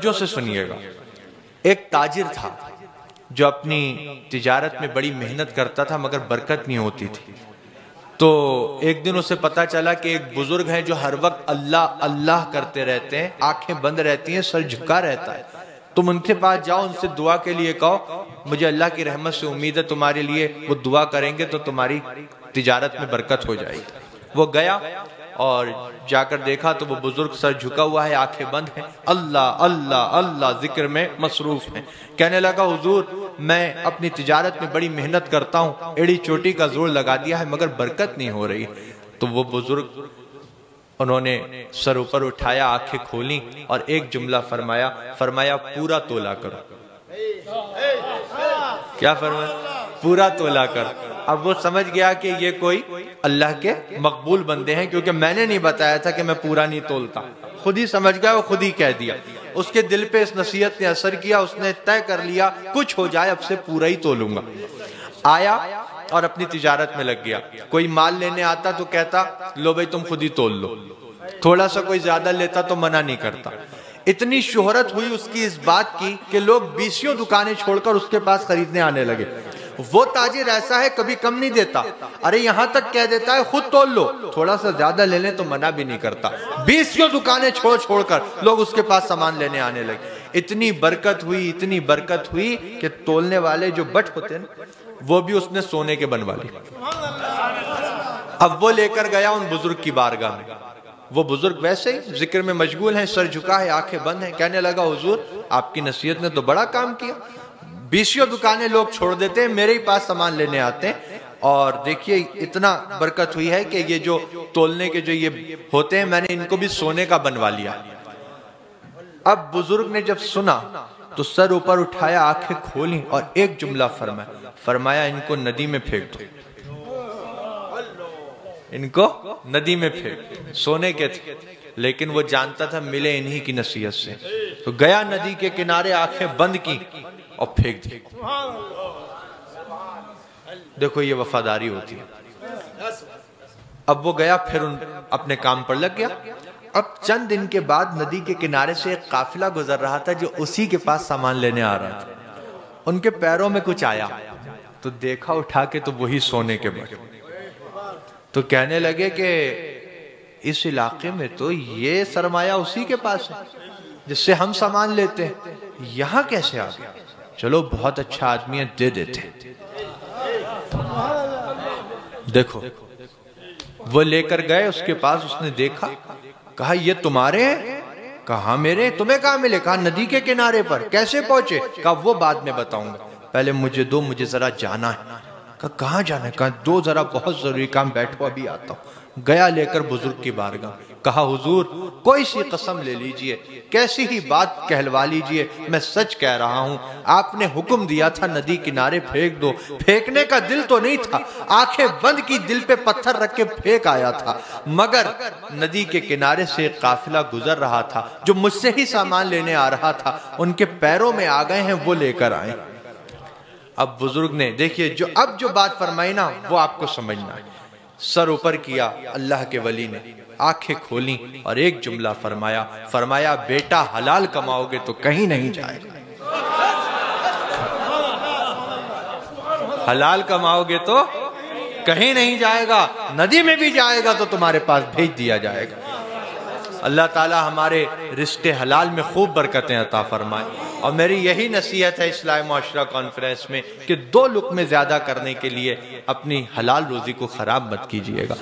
توجہ سے سنیے گا. ایک تاجر تھا جو اپنی تجارت میں بڑی محنت کرتا تھا مگر برکت نہیں ہوتی تھی. تو ایک دن اسے پتا چلا کہ ایک بزرگ ہیں جو ہر وقت اللہ اللہ کرتے رہتے ہیں, آنکھیں بند رہتی ہیں, سر جھکا رہتا ہے. تم ان کے پاس جاؤ, ان سے دعا کے لیے کہو مجھے اللہ کی رحمت سے امید ہے تمہارے لیے, وہ دعا کریں گے تو تمہاری تجارت میں برکت ہو جائے گی. وہ گیا اور جا کر دیکھا تو وہ بزرگ سر جھکا ہوا ہے, آنکھیں بند ہیں, اللہ اللہ اللہ ذکر میں مصروف ہیں. کہنے لگا حضور میں اپنی تجارت میں بڑی محنت کرتا ہوں, ایڑی چوٹی کا زور لگا دیا ہے مگر برکت نہیں ہو رہی. تو وہ بزرگ انہوں نے سر اوپر اٹھایا, آنکھیں کھولیں اور ایک جملہ فرمایا پورا تولا کرو. کیا فرمایا؟ پورا تولا کر. اب وہ سمجھ گیا کہ یہ کوئی اللہ کے مقبول بندے ہیں, کیونکہ میں نے نہیں بتایا تھا کہ میں پورا نہیں تولتا. خود ہی سمجھ گیا, وہ خود ہی کہہ دیا. اس کے دل پہ اس نصیحت نے اثر کیا, اس نے طے کر لیا کچھ ہو جائے اب سے پورا ہی تولوں گا. آیا اور اپنی تجارت میں لگ گیا. کوئی مال لینے آتا تو کہتا لو بھائی تم خود ہی تول لو, تھوڑا سا کوئی زیادہ لیتا تو منع نہیں کرتا. اتنی شہرت ہوئی اس کی اس بات کی کہ لوگ 20 دکانیں چھوڑ کر اس کے پاس خریدنے آنے لگے. وہ تاجر ایسا ہے کبھی کم نہیں دیتا, ارے یہاں تک کہہ دیتا ہے خود تول لو, تھوڑا سا زیادہ لے لیں تو منع بھی نہیں کرتا. 20 دکانیں چھوڑ کر لوگ اس کے پاس سامان لینے آنے لگے. اتنی برکت ہوئی کہ تولنے والے جو بٹ ہوتے ہیں وہ بھی اس نے سونے کے بنوا لی. اب وہ لے کر گیا ان بزرگ کی بارگاہ میں. وہ بزرگ ویسے ہی ذکر میں مشغول ہیں, سر جھکا ہے, آنکھیں بند ہیں. کہنے لگا حضور آپ کی نصیحت نے تو بڑا کام کیا, 20 دکانیں لوگ چھوڑ دیتے ہیں, میرے ہی پاس سامان لینے آتے ہیں, اور دیکھیے اتنا برکت ہوئی ہے کہ یہ جو تولنے کے جو یہ ہوتے ہیں میں نے ان کو بھی سونے کا بنوا لیا. اب بزرگ نے جب سنا تو سر اوپر اٹھایا, آنکھیں کھولیں اور ایک جملہ فرمایا ان کو ندی میں پھینک دو. ان کو ندی میں پھینک. سونے کے تھے لیکن وہ جانتا تھا ملے انہی کی نصیحت سے. تو گیا ندی کے کنارے, آنکھیں بند کی اور پھینک دی. دیکھو یہ وفاداری ہوتی ہے. اب وہ گیا پھر اپنے کام پر لگ گیا. اب چند دن کے بعد ندی کے کنارے سے ایک قافلہ گزر رہا تھا جو اسی کے پاس سامان لینے آ رہا تھا. ان کے پیروں میں کچھ آیا تو دیکھا اٹھا کے تو وہی سونے کے بٹ. تو کہنے لگے کہ اس علاقے میں تو یہ سرمایہ اسی کے پاس ہے جس سے ہم سامان لیتے ہیں, یہاں کیسے آ گیا؟ چلو بہت اچھا آدمی ہے, دے دیتے. دیکھو وہ لے کر گئے اس کے پاس, اس نے دیکھا, کہا یہ تمہارے ہیں؟ کہا میرے. تمہیں کہاں ملے؟ کہا ندی کے کنارے پر. کیسے پہنچے؟ کہا وہ بعد میں بتاؤں گا, پہلے مجھے دو, مجھے ذرا جانا ہے. کہا کہاں جانا ہے؟ کہا دو ذرا بہت ضروری کام, بیٹھو ابھی آتا ہوں. گیا لے کر بزرگ کی بارگاہ. کہا حضور کوئی سی قسم لے لیجئے, کیسی ہی بات کہلوا لیجئے, میں سچ کہہ رہا ہوں. آپ نے حکم دیا تھا ندی کنارے پھینک دو, پھینکنے کا دل تو نہیں تھا, آنکھیں بند کی, دل پہ پتھر رکھ کے پھینک آیا تھا. مگر ندی کے کنارے سے ایک قافلہ گزر رہا تھا جو مجھ سے ہی سامان لینے آ رہا تھا, ان کے پیروں میں آ گئے ہیں, وہ لے کر آئے. اب بزرگ نے دیکھیے جو بات فرمائی نا وہ آپ کو سمجھنا ہے. سر اوپر کیا اللہ کے ولی نے, آنکھیں کھولیں اور ایک جملہ فرمایا بیٹا حلال کماؤ گے تو کہیں نہیں جائے گا. حلال کماؤ گے تو کہیں نہیں جائے گا, ندی میں بھی جائے گا تو تمہارے پاس بھیج دیا جائے گا. اللہ تعالی ہمارے رزق حلال میں خوب برکتیں عطا فرمائے. اور میری یہی نصیحت ہے اصلاح معاشرہ کانفرنس میں کہ 2 لقمے زیادہ کرنے کے لیے اپنی حلال روزی کو خراب مت کیجئے گا.